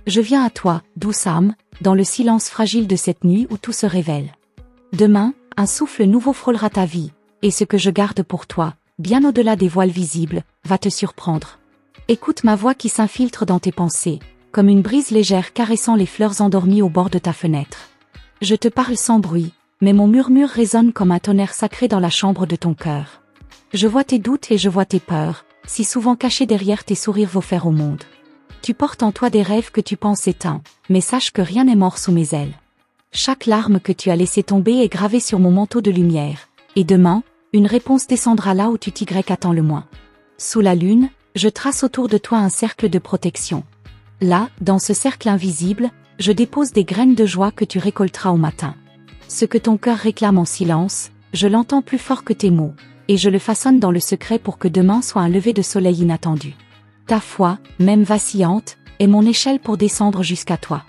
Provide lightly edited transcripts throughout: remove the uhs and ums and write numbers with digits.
Je viens à toi, douce âme, dans le silence fragile de cette nuit où tout se révèle. Demain, un souffle nouveau frôlera ta vie, et ce que je garde pour toi, bien au-delà des voiles visibles, va te surprendre. Écoute ma voix qui s'infiltre dans tes pensées, comme une brise légère caressant les fleurs endormies au bord de ta fenêtre. Je te parle sans bruit, mais mon murmure résonne comme un tonnerre sacré dans la chambre de ton cœur. Je vois tes doutes et je vois tes peurs, si souvent cachés derrière tes sourires vont faire au monde. Tu portes en toi des rêves que tu penses éteints, mais sache que rien n'est mort sous mes ailes. Chaque larme que tu as laissé tomber est gravée sur mon manteau de lumière, et demain, une réponse descendra là où tu t'y attends le moins. Sous la lune, je trace autour de toi un cercle de protection. Là, dans ce cercle invisible, je dépose des graines de joie que tu récolteras au matin. Ce que ton cœur réclame en silence, je l'entends plus fort que tes mots, et je le façonne dans le secret pour que demain soit un lever de soleil inattendu. Ta foi, même vacillante, est mon échelle pour descendre jusqu'à toi.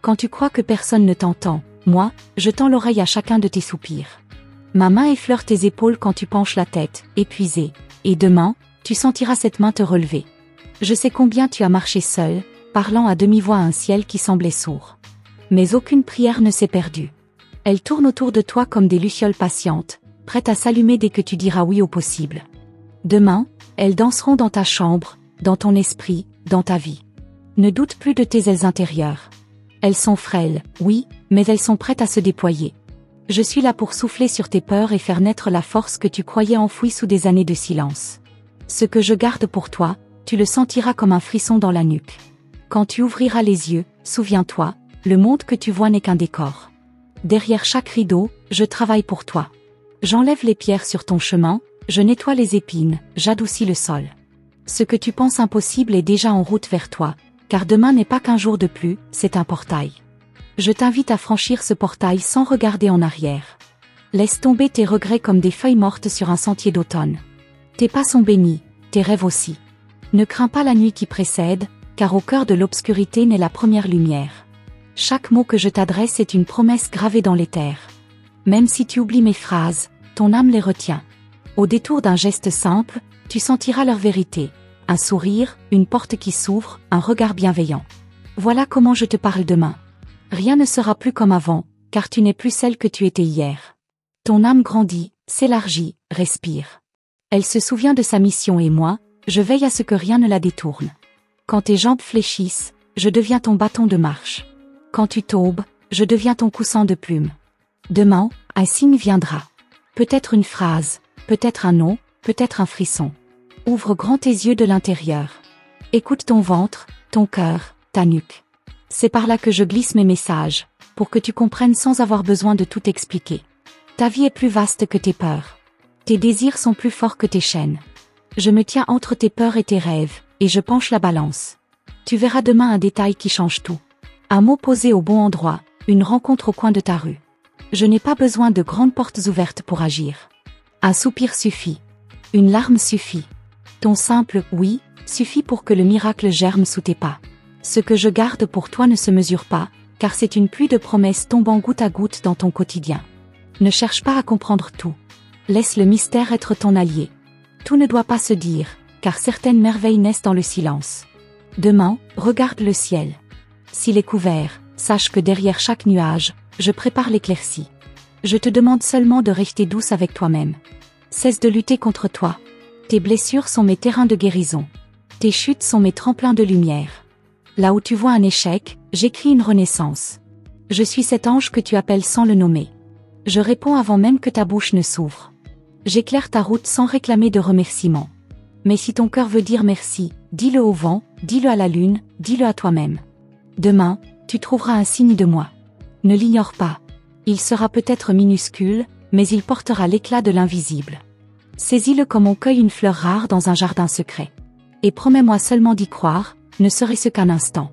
Quand tu crois que personne ne t'entend, moi, je tends l'oreille à chacun de tes soupirs. Ma main effleure tes épaules quand tu penches la tête, épuisée, et demain, tu sentiras cette main te relever. Je sais combien tu as marché seul, parlant à demi-voix à un ciel qui semblait sourd. Mais aucune prière ne s'est perdue. Elle tourne autour de toi comme des lucioles patientes, prêtes à s'allumer dès que tu diras oui au possible. Demain, elles danseront dans ta chambre, dans ton esprit, dans ta vie. Ne doute plus de tes ailes intérieures. Elles sont frêles, oui, mais elles sont prêtes à se déployer. Je suis là pour souffler sur tes peurs et faire naître la force que tu croyais enfouie sous des années de silence. Ce que je garde pour toi, tu le sentiras comme un frisson dans la nuque. Quand tu ouvriras les yeux, souviens-toi, le monde que tu vois n'est qu'un décor. Derrière chaque rideau, je travaille pour toi. J'enlève les pierres sur ton chemin, je nettoie les épines, j'adoucis le sol. Ce que tu penses impossible est déjà en route vers toi, car demain n'est pas qu'un jour de plus, c'est un portail. Je t'invite à franchir ce portail sans regarder en arrière. Laisse tomber tes regrets comme des feuilles mortes sur un sentier d'automne. Tes pas sont bénis, tes rêves aussi. Ne crains pas la nuit qui précède, car au cœur de l'obscurité naît la première lumière. Chaque mot que je t'adresse est une promesse gravée dans l'éther. Même si tu oublies mes phrases, ton âme les retient. Au détour d'un geste simple, tu sentiras leur vérité. Un sourire, une porte qui s'ouvre, un regard bienveillant. Voilà comment je te parle demain. Rien ne sera plus comme avant, car tu n'es plus celle que tu étais hier. Ton âme grandit, s'élargit, respire. Elle se souvient de sa mission et moi, je veille à ce que rien ne la détourne. Quand tes jambes fléchissent, je deviens ton bâton de marche. Quand tu tombes, je deviens ton coussin de plumes. Demain, un signe viendra. Peut-être une phrase, peut-être un nom, peut-être un frisson. Ouvre grand tes yeux de l'intérieur. Écoute ton ventre, ton cœur, ta nuque. C'est par là que je glisse mes messages, pour que tu comprennes sans avoir besoin de tout expliquer. Ta vie est plus vaste que tes peurs. Tes désirs sont plus forts que tes chaînes. Je me tiens entre tes peurs et tes rêves, et je penche la balance. Tu verras demain un détail qui change tout. Un mot posé au bon endroit, une rencontre au coin de ta rue. Je n'ai pas besoin de grandes portes ouvertes pour agir. Un soupir suffit. Une larme suffit. Ton simple « oui » suffit pour que le miracle germe sous tes pas. Ce que je garde pour toi ne se mesure pas, car c'est une pluie de promesses tombant goutte à goutte dans ton quotidien. Ne cherche pas à comprendre tout. Laisse le mystère être ton allié. Tout ne doit pas se dire, car certaines merveilles naissent dans le silence. Demain, regarde le ciel. S'il est couvert, sache que derrière chaque nuage, je prépare l'éclaircie. Je te demande seulement de rester douce avec toi-même. Cesse de lutter contre toi. Tes blessures sont mes terrains de guérison. Tes chutes sont mes tremplins de lumière. Là où tu vois un échec, j'écris une renaissance. Je suis cet ange que tu appelles sans le nommer. Je réponds avant même que ta bouche ne s'ouvre. J'éclaire ta route sans réclamer de remerciements. Mais si ton cœur veut dire merci, dis-le au vent, dis-le à la lune, dis-le à toi-même. Demain, tu trouveras un signe de moi. Ne l'ignore pas. Il sera peut-être minuscule, mais il portera l'éclat de l'invisible. Saisis-le comme on cueille une fleur rare dans un jardin secret. Et promets-moi seulement d'y croire, ne serait-ce qu'un instant.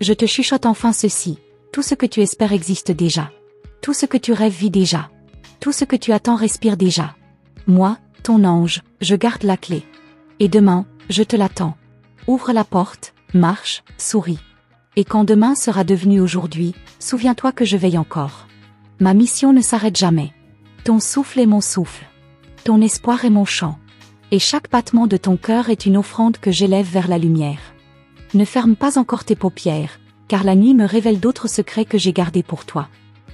Je te chuchote enfin ceci, tout ce que tu espères existe déjà. Tout ce que tu rêves vit déjà. Tout ce que tu attends respire déjà. Moi, ton ange, je garde la clé. Et demain, je te l'attends. Ouvre la porte, marche, souris. Et quand demain sera devenu aujourd'hui, souviens-toi que je veille encore. Ma mission ne s'arrête jamais. Ton souffle est mon souffle. Ton espoir est mon chant. Et chaque battement de ton cœur est une offrande que j'élève vers la lumière. Ne ferme pas encore tes paupières, car la nuit me révèle d'autres secrets que j'ai gardés pour toi.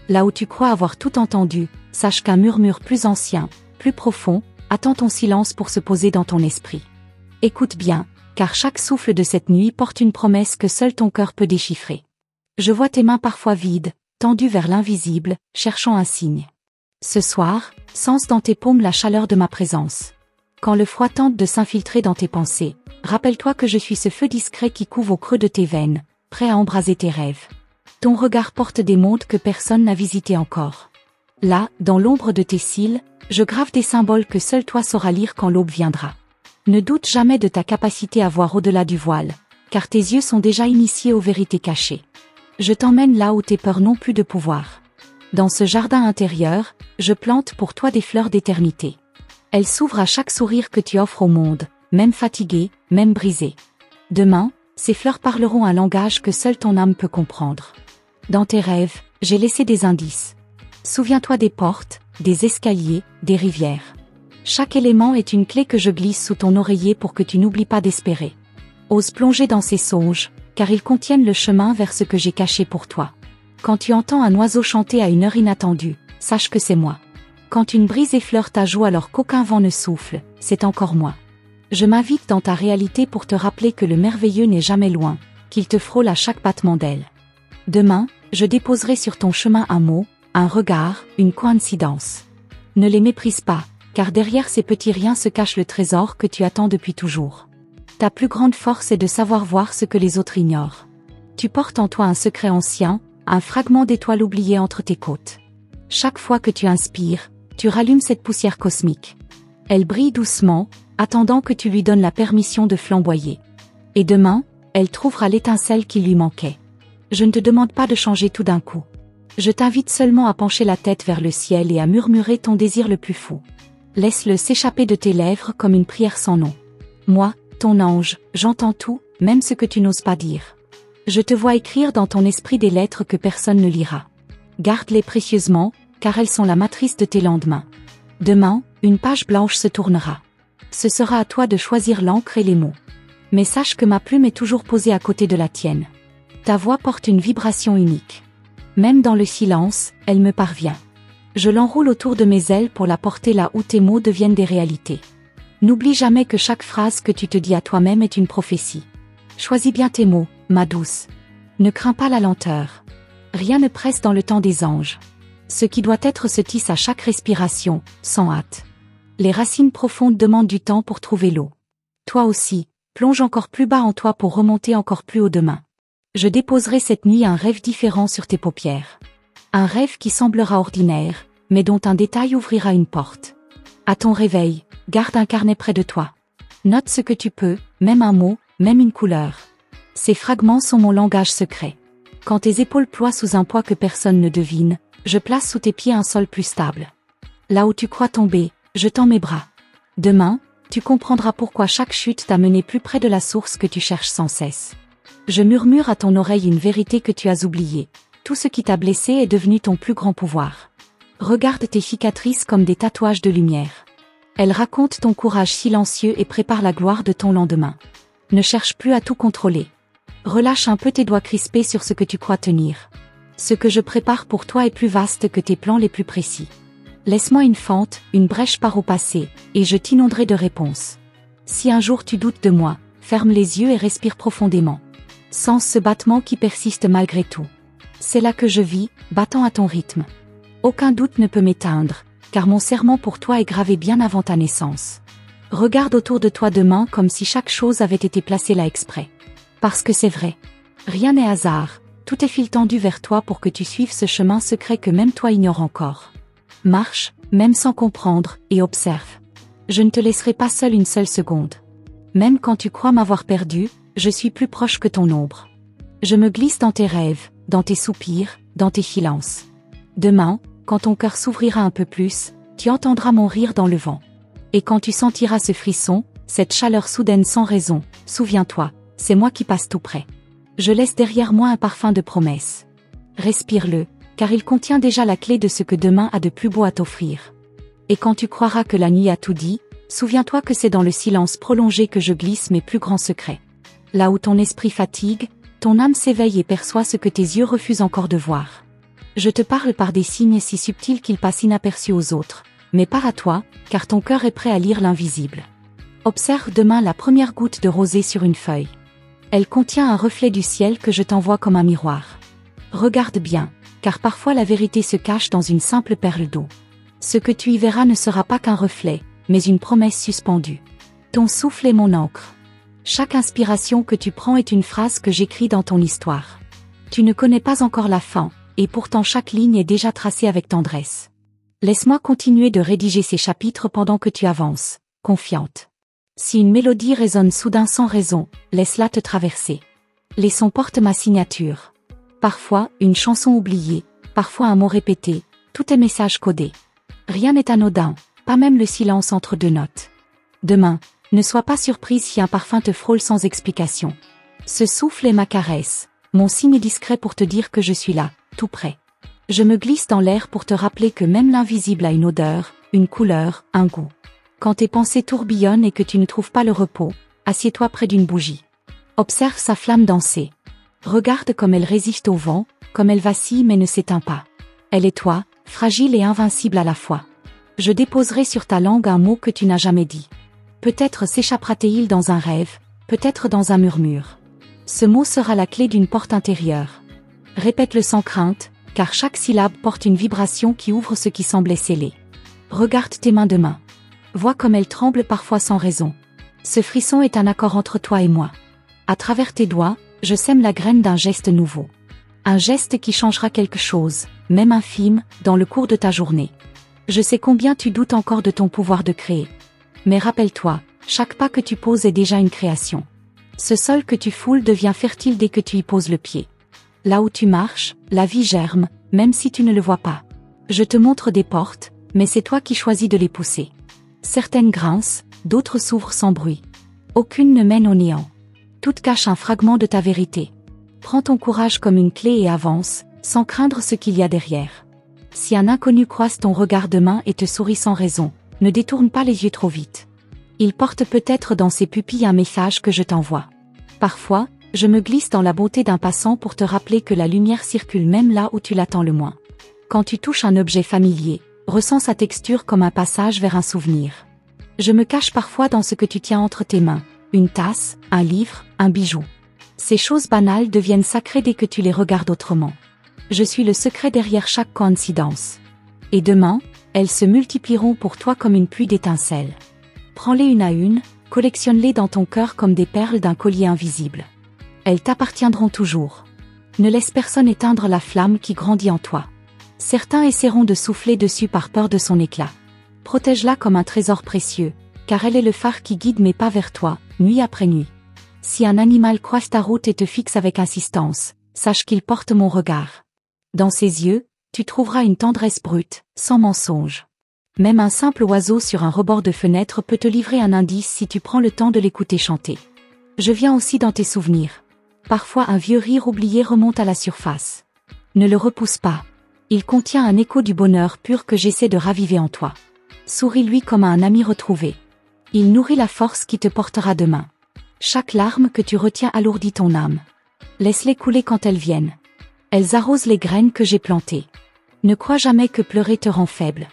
Là où tu crois avoir tout entendu, sache qu'un murmure plus ancien, plus profond, attend ton silence pour se poser dans ton esprit. Écoute bien, car chaque souffle de cette nuit porte une promesse que seul ton cœur peut déchiffrer. Je vois tes mains parfois vides, tendues vers l'invisible, cherchant un signe. Ce soir, sens dans tes paumes la chaleur de ma présence. Quand le froid tente de s'infiltrer dans tes pensées, rappelle-toi que je suis ce feu discret qui couve au creux de tes veines, prêt à embraser tes rêves. Ton regard porte des mondes que personne n'a visités encore. Là, dans l'ombre de tes cils, je grave des symboles que seul toi sauras lire quand l'aube viendra. Ne doute jamais de ta capacité à voir au-delà du voile, car tes yeux sont déjà initiés aux vérités cachées. Je t'emmène là où tes peurs n'ont plus de pouvoir. Dans ce jardin intérieur, je plante pour toi des fleurs d'éternité. Elles s'ouvrent à chaque sourire que tu offres au monde, même fatigué, même brisé. Demain, ces fleurs parleront un langage que seule ton âme peut comprendre. Dans tes rêves, j'ai laissé des indices. Souviens-toi des portes, des escaliers, des rivières. Chaque élément est une clé que je glisse sous ton oreiller pour que tu n'oublies pas d'espérer. Ose plonger dans ces songes, car ils contiennent le chemin vers ce que j'ai caché pour toi. Quand tu entends un oiseau chanter à une heure inattendue, sache que c'est moi. Quand une brise effleure ta joue alors qu'aucun vent ne souffle, c'est encore moi. Je m'invite dans ta réalité pour te rappeler que le merveilleux n'est jamais loin, qu'il te frôle à chaque battement d'aile. Demain, je déposerai sur ton chemin un mot, un regard, une coïncidence. Ne les méprise pas, car derrière ces petits riens se cache le trésor que tu attends depuis toujours. Ta plus grande force est de savoir voir ce que les autres ignorent. Tu portes en toi un secret ancien, un fragment d'étoile oublié entre tes côtes. Chaque fois que tu inspires, tu rallumes cette poussière cosmique. Elle brille doucement, attendant que tu lui donnes la permission de flamboyer. Et demain, elle trouvera l'étincelle qui lui manquait. Je ne te demande pas de changer tout d'un coup. Je t'invite seulement à pencher la tête vers le ciel et à murmurer ton désir le plus fou. Laisse-le s'échapper de tes lèvres comme une prière sans nom. Moi, ton ange, j'entends tout, même ce que tu n'oses pas dire. Je te vois écrire dans ton esprit des lettres que personne ne lira. Garde-les précieusement, car elles sont la matrice de tes lendemains. Demain, une page blanche se tournera. Ce sera à toi de choisir l'encre et les mots. Mais sache que ma plume est toujours posée à côté de la tienne. Ta voix porte une vibration unique. Même dans le silence, elle me parvient. Je l'enroule autour de mes ailes pour la porter là où tes mots deviennent des réalités. N'oublie jamais que chaque phrase que tu te dis à toi-même est une prophétie. Choisis bien tes mots, ma douce. Ne crains pas la lenteur. Rien ne presse dans le temps des anges. Ce qui doit être se tisse à chaque respiration, sans hâte. Les racines profondes demandent du temps pour trouver l'eau. Toi aussi, plonge encore plus bas en toi pour remonter encore plus haut demain. Je déposerai cette nuit un rêve différent sur tes paupières. Un rêve qui semblera ordinaire, mais dont un détail ouvrira une porte. À ton réveil, garde un carnet près de toi. Note ce que tu peux, même un mot, même une couleur. Ces fragments sont mon langage secret. Quand tes épaules ploient sous un poids que personne ne devine, je place sous tes pieds un sol plus stable. Là où tu crois tomber, je tends mes bras. Demain, tu comprendras pourquoi chaque chute t'a mené plus près de la source que tu cherches sans cesse. Je murmure à ton oreille une vérité que tu as oubliée. Tout ce qui t'a blessé est devenu ton plus grand pouvoir. Regarde tes cicatrices comme des tatouages de lumière. Elles racontent ton courage silencieux et préparent la gloire de ton lendemain. Ne cherche plus à tout contrôler. Relâche un peu tes doigts crispés sur ce que tu crois tenir. Ce que je prépare pour toi est plus vaste que tes plans les plus précis. Laisse-moi une fente, une brèche par au passé, et je t'inonderai de réponses. Si un jour tu doutes de moi, ferme les yeux et respire profondément. Sens ce battement qui persiste malgré tout. C'est là que je vis, battant à ton rythme. Aucun doute ne peut m'éteindre, car mon serment pour toi est gravé bien avant ta naissance. Regarde autour de toi demain comme si chaque chose avait été placée là exprès. Parce que c'est vrai. Rien n'est hasard, tout est fil tendu vers toi pour que tu suives ce chemin secret que même toi ignores encore. Marche, même sans comprendre, et observe. Je ne te laisserai pas seul une seule seconde. Même quand tu crois m'avoir perdu, je suis plus proche que ton ombre. Je me glisse dans tes rêves, dans tes soupirs, dans tes silences. Demain, quand ton cœur s'ouvrira un peu plus, tu entendras mon rire dans le vent. Et quand tu sentiras ce frisson, cette chaleur soudaine sans raison, souviens-toi, c'est moi qui passe tout près. Je laisse derrière moi un parfum de promesse. Respire-le, car il contient déjà la clé de ce que demain a de plus beau à t'offrir. Et quand tu croiras que la nuit a tout dit, souviens-toi que c'est dans le silence prolongé que je glisse mes plus grands secrets. Là où ton esprit fatigue, Ton âme s'éveille et perçoit ce que tes yeux refusent encore de voir. Je te parle par des signes si subtils qu'ils passent inaperçus aux autres, mais pas à toi, car ton cœur est prêt à lire l'invisible. Observe demain la première goutte de rosée sur une feuille. Elle contient un reflet du ciel que je t'envoie comme un miroir. Regarde bien, car parfois la vérité se cache dans une simple perle d'eau. Ce que tu y verras ne sera pas qu'un reflet, mais une promesse suspendue. Ton souffle est mon encre. Chaque inspiration que tu prends est une phrase que j'écris dans ton histoire. Tu ne connais pas encore la fin, et pourtant chaque ligne est déjà tracée avec tendresse. Laisse-moi continuer de rédiger ces chapitres pendant que tu avances, confiante. Si une mélodie résonne soudain sans raison, laisse-la te traverser. Les sons portent ma signature. Parfois, une chanson oubliée, parfois un mot répété, tout est message codé. Rien n'est anodin, pas même le silence entre deux notes. Demain, ne sois pas surprise si un parfum te frôle sans explication. Ce souffle est ma caresse, mon signe discret pour te dire que je suis là, tout près. Je me glisse dans l'air pour te rappeler que même l'invisible a une odeur, une couleur, un goût. Quand tes pensées tourbillonnent et que tu ne trouves pas le repos, assieds-toi près d'une bougie. Observe sa flamme danser. Regarde comme elle résiste au vent, comme elle vacille mais ne s'éteint pas. Elle est toi, fragile et invincible à la fois. Je déposerai sur ta langue un mot que tu n'as jamais dit. Peut-être s'échappera-t-il dans un rêve, peut-être dans un murmure. Ce mot sera la clé d'une porte intérieure. Répète-le sans crainte, car chaque syllabe porte une vibration qui ouvre ce qui semblait scellé. Regarde tes mains de main. Vois comme elles tremblent parfois sans raison. Ce frisson est un accord entre toi et moi. À travers tes doigts, je sème la graine d'un geste nouveau. Un geste qui changera quelque chose, même infime, dans le cours de ta journée. Je sais combien tu doutes encore de ton pouvoir de créer. Mais rappelle-toi, chaque pas que tu poses est déjà une création. Ce sol que tu foules devient fertile dès que tu y poses le pied. Là où tu marches, la vie germe, même si tu ne le vois pas. Je te montre des portes, mais c'est toi qui choisis de les pousser. Certaines grincent, d'autres s'ouvrent sans bruit. Aucune ne mène au néant. Toutes cachent un fragment de ta vérité. Prends ton courage comme une clé et avance, sans craindre ce qu'il y a derrière. Si un inconnu croise ton regard demain et te sourit sans raison, ne détourne pas les yeux trop vite. Il porte peut-être dans ses pupilles un message que je t'envoie. Parfois, je me glisse dans la beauté d'un passant pour te rappeler que la lumière circule même là où tu l'attends le moins. Quand tu touches un objet familier, ressens sa texture comme un passage vers un souvenir. Je me cache parfois dans ce que tu tiens entre tes mains, une tasse, un livre, un bijou. Ces choses banales deviennent sacrées dès que tu les regardes autrement. Je suis le secret derrière chaque coïncidence. Et demain, elles se multiplieront pour toi comme une pluie d'étincelles. Prends-les une à une, collectionne-les dans ton cœur comme des perles d'un collier invisible. Elles t'appartiendront toujours. Ne laisse personne éteindre la flamme qui grandit en toi. Certains essaieront de souffler dessus par peur de son éclat. Protège-la comme un trésor précieux, car elle est le phare qui guide mes pas vers toi, nuit après nuit. Si un animal croise ta route et te fixe avec insistance, sache qu'il porte mon regard. Dans ses yeux, tu trouveras une tendresse brute, sans mensonge. Même un simple oiseau sur un rebord de fenêtre peut te livrer un indice si tu prends le temps de l'écouter chanter. Je viens aussi dans tes souvenirs. Parfois un vieux rire oublié remonte à la surface. Ne le repousse pas. Il contient un écho du bonheur pur que j'essaie de raviver en toi. Souris-lui comme à un ami retrouvé. Il nourrit la force qui te portera demain. Chaque larme que tu retiens alourdit ton âme. Laisse-les couler quand elles viennent. Elles arrosent les graines que j'ai plantées. Ne crois jamais que pleurer te rend faible.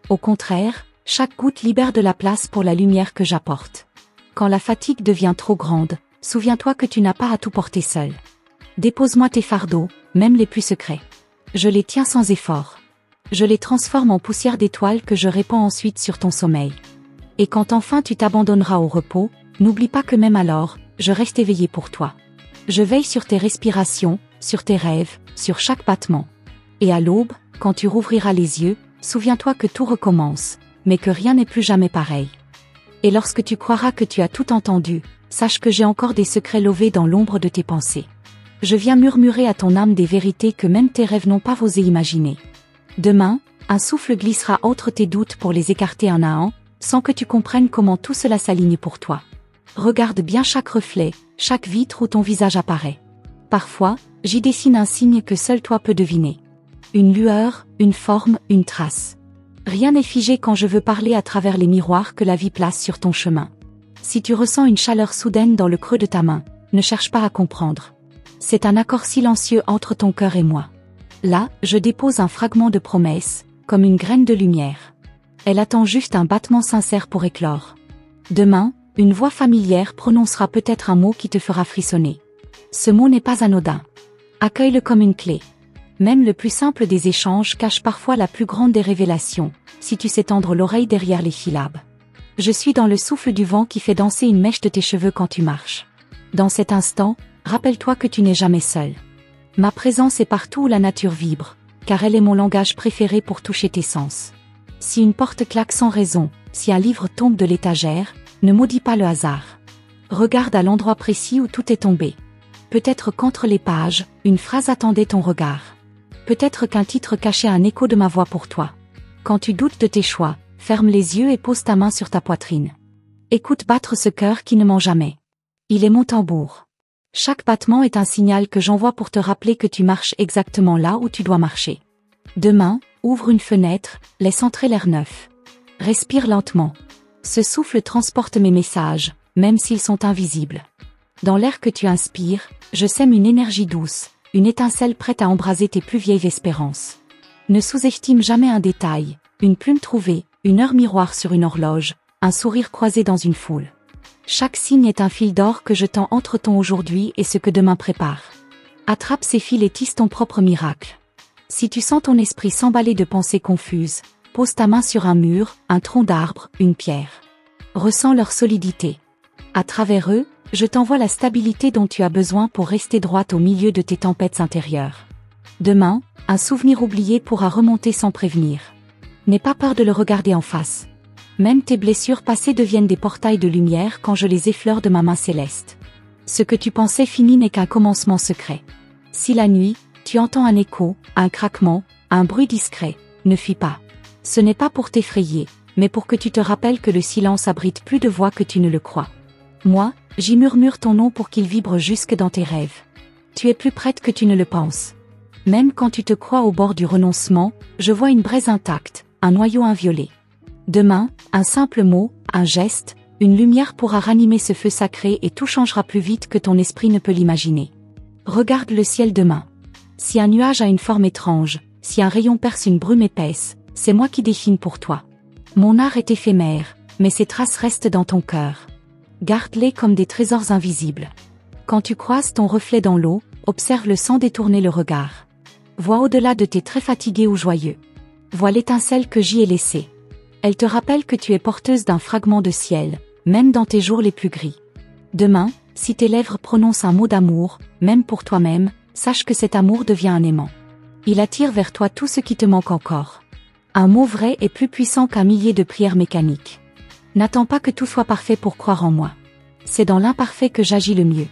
Au contraire, chaque goutte libère de la place pour la lumière que j'apporte. Quand la fatigue devient trop grande, souviens-toi que tu n'as pas à tout porter seul. Dépose-moi tes fardeaux, même les plus secrets. Je les tiens sans effort. Je les transforme en poussière d'étoiles que je répands ensuite sur ton sommeil. Et quand enfin tu t'abandonneras au repos, n'oublie pas que même alors, je reste éveillé pour toi. Je veille sur tes respirations, sur tes rêves, sur chaque battement. Et à l'aube, quand tu rouvriras les yeux, souviens-toi que tout recommence, mais que rien n'est plus jamais pareil. Et lorsque tu croiras que tu as tout entendu, sache que j'ai encore des secrets lovés dans l'ombre de tes pensées. Je viens murmurer à ton âme des vérités que même tes rêves n'ont pas osé imaginer. Demain, un souffle glissera entre tes doutes pour les écarter un à un, sans que tu comprennes comment tout cela s'aligne pour toi. Regarde bien chaque reflet, chaque vitre où ton visage apparaît. Parfois, j'y dessine un signe que seul toi peux deviner. Une lueur, une forme, une trace. Rien n'est figé quand je veux parler à travers les miroirs que la vie place sur ton chemin. Si tu ressens une chaleur soudaine dans le creux de ta main, ne cherche pas à comprendre. C'est un accord silencieux entre ton cœur et moi. Là, je dépose un fragment de promesse, comme une graine de lumière. Elle attend juste un battement sincère pour éclore. Demain, une voix familière prononcera peut-être un mot qui te fera frissonner. Ce mot n'est pas anodin. Accueille-le comme une clé. Même le plus simple des échanges cache parfois la plus grande des révélations, si tu sais tendre l'oreille derrière les syllabes. Je suis dans le souffle du vent qui fait danser une mèche de tes cheveux quand tu marches. Dans cet instant, rappelle-toi que tu n'es jamais seul. Ma présence est partout où la nature vibre, car elle est mon langage préféré pour toucher tes sens. Si une porte claque sans raison, si un livre tombe de l'étagère, ne maudis pas le hasard. Regarde à l'endroit précis où tout est tombé. Peut-être qu'entre les pages, une phrase attendait ton regard. Peut-être qu'un titre cachait un écho de ma voix pour toi. Quand tu doutes de tes choix, ferme les yeux et pose ta main sur ta poitrine. Écoute battre ce cœur qui ne ment jamais. Il est mon tambour. Chaque battement est un signal que j'envoie pour te rappeler que tu marches exactement là où tu dois marcher. Demain, ouvre une fenêtre, laisse entrer l'air neuf. Respire lentement. Ce souffle transporte mes messages, même s'ils sont invisibles. Dans l'air que tu inspires, je sème une énergie douce, une étincelle prête à embraser tes plus vieilles espérances. Ne sous-estime jamais un détail, une plume trouvée, une heure miroir sur une horloge, un sourire croisé dans une foule. Chaque signe est un fil d'or que je tends entre ton aujourd'hui et ce que demain prépare. Attrape ces fils et tisse ton propre miracle. Si tu sens ton esprit s'emballer de pensées confuses, pose ta main sur un mur, un tronc d'arbre, une pierre. Ressens leur solidité. À travers eux, je t'envoie la stabilité dont tu as besoin pour rester droite au milieu de tes tempêtes intérieures. Demain, un souvenir oublié pourra remonter sans prévenir. N'aie pas peur de le regarder en face. Même tes blessures passées deviennent des portails de lumière quand je les effleure de ma main céleste. Ce que tu pensais fini n'est qu'un commencement secret. Si la nuit, tu entends un écho, un craquement, un bruit discret, ne fuis pas. Ce n'est pas pour t'effrayer, mais pour que tu te rappelles que le silence abrite plus de voix que tu ne le crois. Moi, j'y murmure ton nom pour qu'il vibre jusque dans tes rêves. Tu es plus prête que tu ne le penses. Même quand tu te crois au bord du renoncement, je vois une braise intacte, un noyau inviolé. Demain, un simple mot, un geste, une lumière pourra ranimer ce feu sacré et tout changera plus vite que ton esprit ne peut l'imaginer. Regarde le ciel demain. Si un nuage a une forme étrange, si un rayon perce une brume épaisse, c'est moi qui dessine pour toi. Mon art est éphémère, mais ses traces restent dans ton cœur. Garde-les comme des trésors invisibles. Quand tu croises ton reflet dans l'eau, observe le sang détourner le regard. Vois au-delà de tes traits fatigués ou joyeux. Vois l'étincelle que j'y ai laissée. Elle te rappelle que tu es porteuse d'un fragment de ciel, même dans tes jours les plus gris. Demain, si tes lèvres prononcent un mot d'amour, même pour toi-même, sache que cet amour devient un aimant. Il attire vers toi tout ce qui te manque encore. Un mot vrai est plus puissant qu'un millier de prières mécaniques. N'attends pas que tout soit parfait pour croire en moi. C'est dans l'imparfait que j'agis le mieux.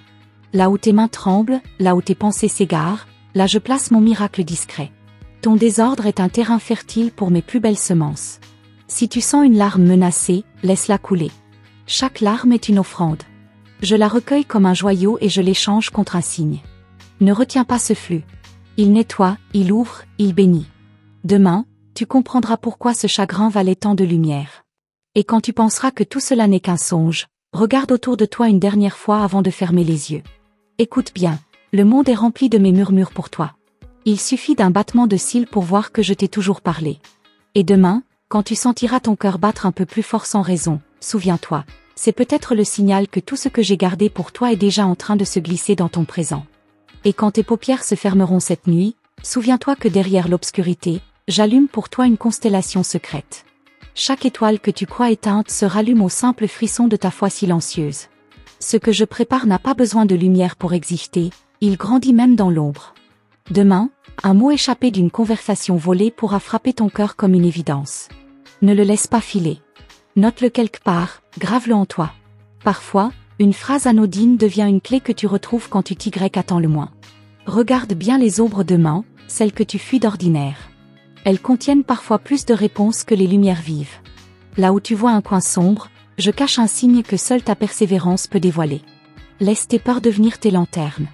Là où tes mains tremblent, là où tes pensées s'égarent, là je place mon miracle discret. Ton désordre est un terrain fertile pour mes plus belles semences. Si tu sens une larme menacée, laisse-la couler. Chaque larme est une offrande. Je la recueille comme un joyau et je l'échange contre un signe. Ne retiens pas ce flux. Il nettoie, il ouvre, il bénit. Demain, tu comprendras pourquoi ce chagrin valait tant de lumière. Et quand tu penseras que tout cela n'est qu'un songe, regarde autour de toi une dernière fois avant de fermer les yeux. Écoute bien, le monde est rempli de mes murmures pour toi. Il suffit d'un battement de cils pour voir que je t'ai toujours parlé. Et demain, quand tu sentiras ton cœur battre un peu plus fort sans raison, souviens-toi, c'est peut-être le signal que tout ce que j'ai gardé pour toi est déjà en train de se glisser dans ton présent. Et quand tes paupières se fermeront cette nuit, souviens-toi que derrière l'obscurité, j'allume pour toi une constellation secrète. Chaque étoile que tu crois éteinte se rallume au simple frisson de ta foi silencieuse. Ce que je prépare n'a pas besoin de lumière pour exister, il grandit même dans l'ombre. Demain, un mot échappé d'une conversation volée pourra frapper ton cœur comme une évidence. Ne le laisse pas filer. Note-le quelque part, grave-le en toi. Parfois, une phrase anodine devient une clé que tu retrouves quand tu attends le moins. Regarde bien les ombres demain, celles que tu fuis d'ordinaire. Elles contiennent parfois plus de réponses que les lumières vives. Là où tu vois un coin sombre, je cache un signe que seule ta persévérance peut dévoiler. Laisse tes peurs devenir tes lanternes.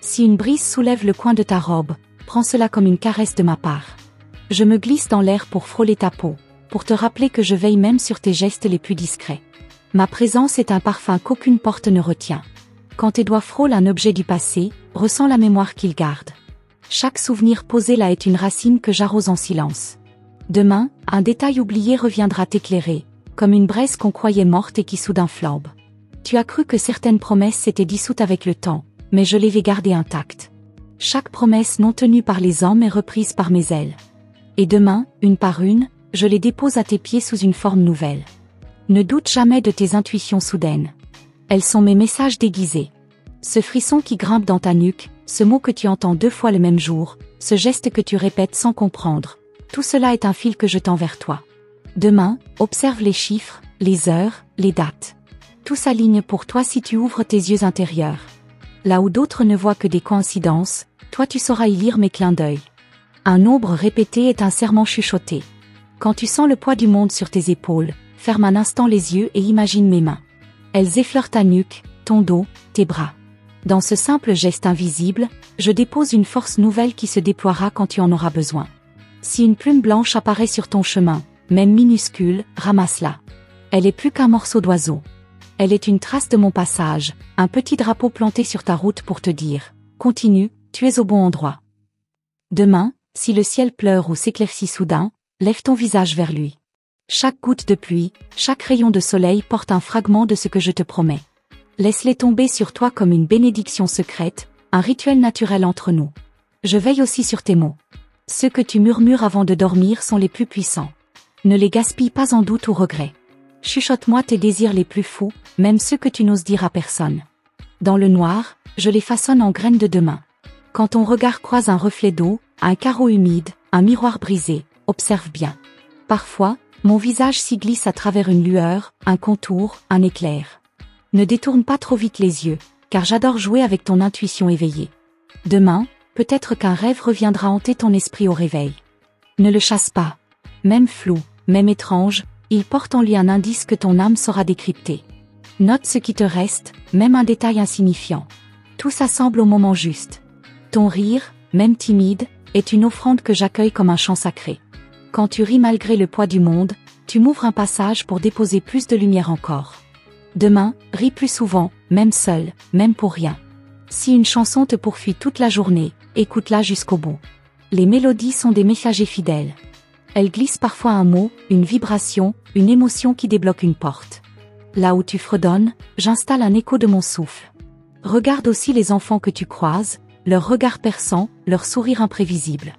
Si une brise soulève le coin de ta robe, prends cela comme une caresse de ma part. Je me glisse dans l'air pour frôler ta peau, pour te rappeler que je veille même sur tes gestes les plus discrets. Ma présence est un parfum qu'aucune porte ne retient. Quand tes doigts frôlent un objet du passé, ressens la mémoire qu'il garde. Chaque souvenir posé là est une racine que j'arrose en silence. Demain, un détail oublié reviendra t'éclairer, comme une braise qu'on croyait morte et qui soudain flambe. Tu as cru que certaines promesses s'étaient dissoutes avec le temps, mais je les vais garder intactes. Chaque promesse non tenue par les hommes est reprise par mes ailes. Et demain, une par une, je les dépose à tes pieds sous une forme nouvelle. Ne doute jamais de tes intuitions soudaines. Elles sont mes messages déguisés. Ce frisson qui grimpe dans ta nuque, ce mot que tu entends 2 fois le même jour, ce geste que tu répètes sans comprendre, tout cela est un fil que je tends vers toi. Demain, observe les chiffres, les heures, les dates. Tout s'aligne pour toi si tu ouvres tes yeux intérieurs. Là où d'autres ne voient que des coïncidences, toi tu sauras y lire mes clins d'œil. Un nombre répété est un serment chuchoté. Quand tu sens le poids du monde sur tes épaules, ferme un instant les yeux et imagine mes mains. Elles effleurent ta nuque, ton dos, tes bras. Dans ce simple geste invisible, je dépose une force nouvelle qui se déploiera quand tu en auras besoin. Si une plume blanche apparaît sur ton chemin, même minuscule, ramasse-la. Elle est plus qu'un morceau d'oiseau. Elle est une trace de mon passage, un petit drapeau planté sur ta route pour te dire « Continue, tu es au bon endroit ». Demain, si le ciel pleure ou s'éclaircit soudain, lève ton visage vers lui. Chaque goutte de pluie, chaque rayon de soleil porte un fragment de ce que je te promets. Laisse-les tomber sur toi comme une bénédiction secrète, un rituel naturel entre nous. Je veille aussi sur tes mots. Ceux que tu murmures avant de dormir sont les plus puissants. Ne les gaspille pas en doute ou regret. Chuchote-moi tes désirs les plus fous, même ceux que tu n'oses dire à personne. Dans le noir, je les façonne en graines de demain. Quand ton regard croise un reflet d'eau, un carreau humide, un miroir brisé, observe bien. Parfois, mon visage s'y glisse à travers une lueur, un contour, un éclair. Ne détourne pas trop vite les yeux, car j'adore jouer avec ton intuition éveillée. Demain, peut-être qu'un rêve reviendra hanter ton esprit au réveil. Ne le chasse pas. Même flou, même étrange, il porte en lui un indice que ton âme saura décrypter. Note ce qui te reste, même un détail insignifiant. Tout s'assemble au moment juste. Ton rire, même timide, est une offrande que j'accueille comme un chant sacré. Quand tu ris malgré le poids du monde, tu m'ouvres un passage pour déposer plus de lumière encore. Demain, ris plus souvent, même seul, même pour rien. Si une chanson te poursuit toute la journée, écoute-la jusqu'au bout. Les mélodies sont des messagers fidèles. Elles glissent parfois un mot, une vibration, une émotion qui débloque une porte. Là où tu fredonnes, j'installe un écho de mon souffle. Regarde aussi les enfants que tu croises, leur regard perçant, leur sourire imprévisible.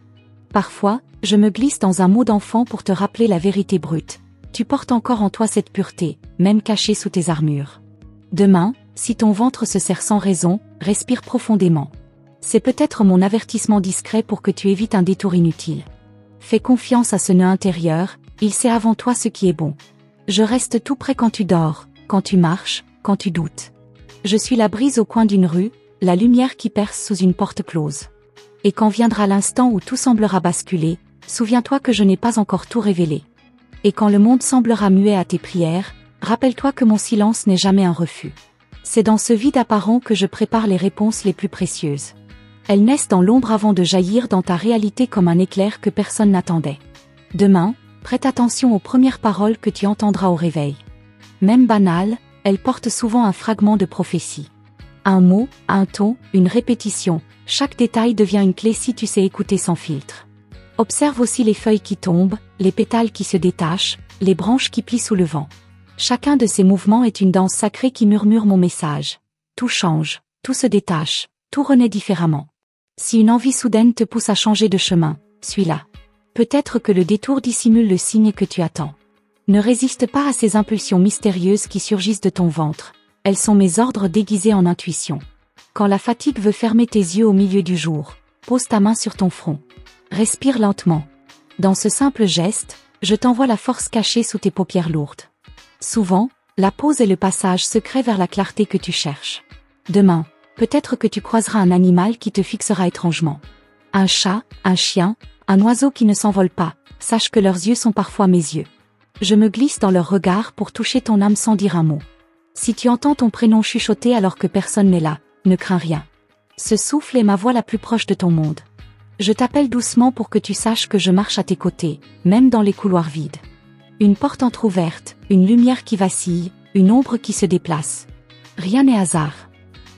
Parfois, je me glisse dans un mot d'enfant pour te rappeler la vérité brute. Tu portes encore en toi cette pureté, même cachée sous tes armures. Demain, si ton ventre se serre sans raison, respire profondément. C'est peut-être mon avertissement discret pour que tu évites un détour inutile. Fais confiance à ce nœud intérieur, il sait avant toi ce qui est bon. Je reste tout près quand tu dors, quand tu marches, quand tu doutes. Je suis la brise au coin d'une rue, la lumière qui perce sous une porte close. Et quand viendra l'instant où tout semblera basculer, souviens-toi que je n'ai pas encore tout révélé. Et quand le monde semblera muet à tes prières, rappelle-toi que mon silence n'est jamais un refus. C'est dans ce vide apparent que je prépare les réponses les plus précieuses. Elles naissent dans l'ombre avant de jaillir dans ta réalité comme un éclair que personne n'attendait. Demain, prête attention aux premières paroles que tu entendras au réveil. Même banales, elles portent souvent un fragment de prophétie. Un mot, un ton, une répétition, chaque détail devient une clé si tu sais écouter sans filtre. Observe aussi les feuilles qui tombent, les pétales qui se détachent, les branches qui plient sous le vent. Chacun de ces mouvements est une danse sacrée qui murmure mon message. Tout change, tout se détache, tout renaît différemment. Si une envie soudaine te pousse à changer de chemin, suis-la. Peut-être que le détour dissimule le signe que tu attends. Ne résiste pas à ces impulsions mystérieuses qui surgissent de ton ventre. Elles sont mes ordres déguisés en intuition. Quand la fatigue veut fermer tes yeux au milieu du jour, pose ta main sur ton front. Respire lentement. Dans ce simple geste, je t'envoie la force cachée sous tes paupières lourdes. Souvent, la pause est le passage secret vers la clarté que tu cherches. Demain, peut-être que tu croiseras un animal qui te fixera étrangement. Un chat, un chien, un oiseau qui ne s'envole pas, sache que leurs yeux sont parfois mes yeux. Je me glisse dans leurs regards pour toucher ton âme sans dire un mot. Si tu entends ton prénom chuchoter alors que personne n'est là, ne crains rien. Ce souffle est ma voix la plus proche de ton monde. Je t'appelle doucement pour que tu saches que je marche à tes côtés, même dans les couloirs vides. Une porte entr'ouverte, une lumière qui vacille, une ombre qui se déplace. Rien n'est hasard.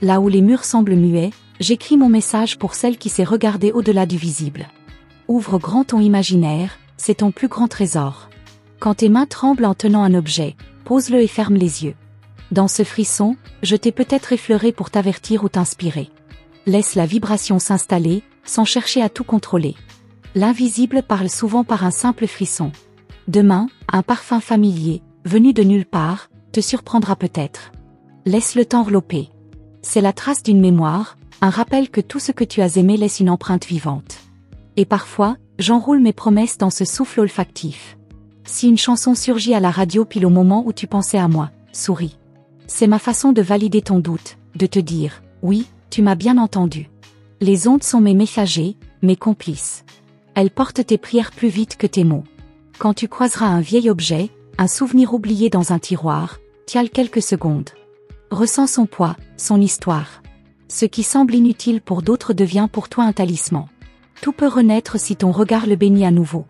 Là où les murs semblent muets, j'écris mon message pour celle qui sait regarder au-delà du visible. Ouvre grand ton imaginaire, c'est ton plus grand trésor. Quand tes mains tremblent en tenant un objet, pose-le et ferme les yeux. Dans ce frisson, je t'ai peut-être effleuré pour t'avertir ou t'inspirer. Laisse la vibration s'installer, sans chercher à tout contrôler. L'invisible parle souvent par un simple frisson. Demain, un parfum familier, venu de nulle part, te surprendra peut-être. Laisse le temps envelopper. C'est la trace d'une mémoire, un rappel que tout ce que tu as aimé laisse une empreinte vivante. Et parfois, j'enroule mes promesses dans ce souffle olfactif. Si une chanson surgit à la radio pile au moment où tu pensais à moi, souris. C'est ma façon de valider ton doute, de te dire, oui, tu m'as bien entendu. Les ondes sont mes messagers, mes complices. Elles portent tes prières plus vite que tes mots. Quand tu croiseras un vieil objet, un souvenir oublié dans un tiroir, tiens-le quelques secondes. Ressens son poids, son histoire. Ce qui semble inutile pour d'autres devient pour toi un talisman. Tout peut renaître si ton regard le bénit à nouveau.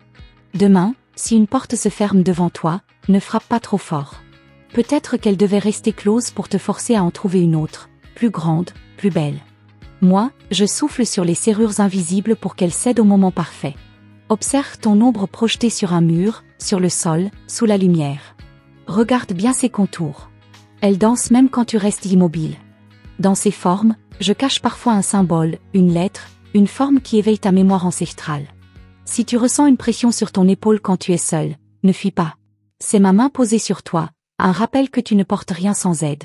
Demain, si une porte se ferme devant toi, ne frappe pas trop fort. Peut-être qu'elle devait rester close pour te forcer à en trouver une autre, plus grande, plus belle. Moi, je souffle sur les serrures invisibles pour qu'elles cèdent au moment parfait. Observe ton ombre projetée sur un mur, sur le sol, sous la lumière. Regarde bien ses contours. Elle danse même quand tu restes immobile. Dans ses formes, je cache parfois un symbole, une lettre, une forme qui éveille ta mémoire ancestrale. Si tu ressens une pression sur ton épaule quand tu es seul, ne fuis pas. C'est ma main posée sur toi, un rappel que tu ne portes rien sans aide.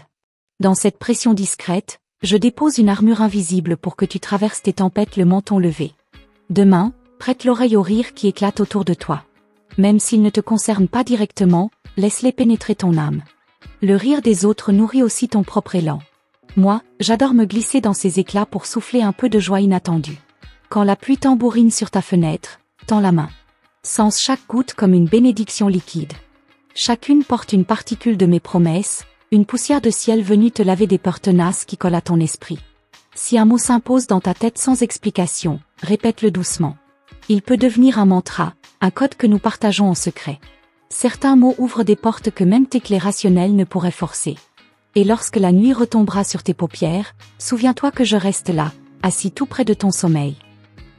Dans cette pression discrète, je dépose une armure invisible pour que tu traverses tes tempêtes le menton levé. Demain, prête l'oreille au rire qui éclate autour de toi. Même s'il ne te concerne pas directement, laisse-les pénétrer ton âme. Le rire des autres nourrit aussi ton propre élan. Moi, j'adore me glisser dans ces éclats pour souffler un peu de joie inattendue. Quand la pluie tambourine sur ta fenêtre, tends la main. Sens chaque goutte comme une bénédiction liquide. Chacune porte une particule de mes promesses, une poussière de ciel venue te laver des peurs tenaces qui collent à ton esprit. Si un mot s'impose dans ta tête sans explication, répète-le doucement. Il peut devenir un mantra, un code que nous partageons en secret. Certains mots ouvrent des portes que même tes clés rationnelles ne pourraient forcer. Et lorsque la nuit retombera sur tes paupières, souviens-toi que je reste là, assis tout près de ton sommeil.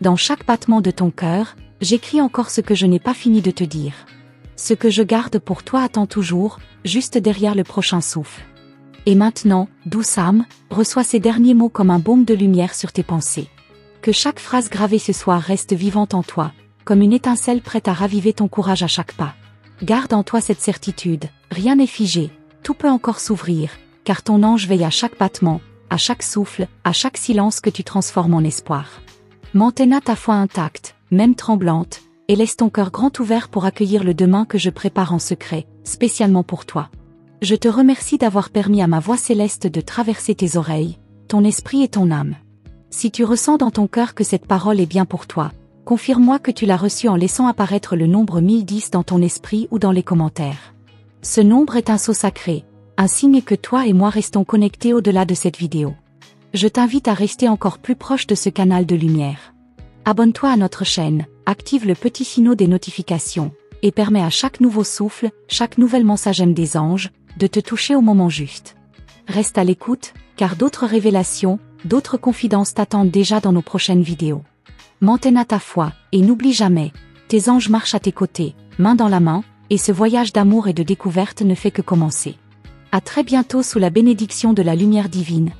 Dans chaque battement de ton cœur, j'écris encore ce que je n'ai pas fini de te dire. Ce que je garde pour toi attend toujours, juste derrière le prochain souffle. Et maintenant, douce âme, reçois ces derniers mots comme un baume de lumière sur tes pensées. Que chaque phrase gravée ce soir reste vivante en toi, comme une étincelle prête à raviver ton courage à chaque pas. Garde en toi cette certitude, rien n'est figé, tout peut encore s'ouvrir, car ton ange veille à chaque battement, à chaque souffle, à chaque silence que tu transformes en espoir. Maintiens ta foi intacte, même tremblante, et laisse ton cœur grand ouvert pour accueillir le demain que je prépare en secret, spécialement pour toi. Je te remercie d'avoir permis à ma voix céleste de traverser tes oreilles, ton esprit et ton âme. Si tu ressens dans ton cœur que cette parole est bien pour toi, confirme-moi que tu l'as reçue en laissant apparaître le nombre 1010 dans ton esprit ou dans les commentaires. Ce nombre est un sceau sacré, un signe que toi et moi restons connectés au-delà de cette vidéo. Je t'invite à rester encore plus proche de ce canal de lumière. Abonne-toi à notre chaîne, active le petit signal des notifications, et permets à chaque nouveau souffle, chaque nouvelle mensagème des anges, de te toucher au moment juste. Reste à l'écoute, car d'autres révélations, d'autres confidences t'attendent déjà dans nos prochaines vidéos. Maintiens ta foi, et n'oublie jamais, tes anges marchent à tes côtés, main dans la main, et ce voyage d'amour et de découverte ne fait que commencer. À très bientôt sous la bénédiction de la lumière divine.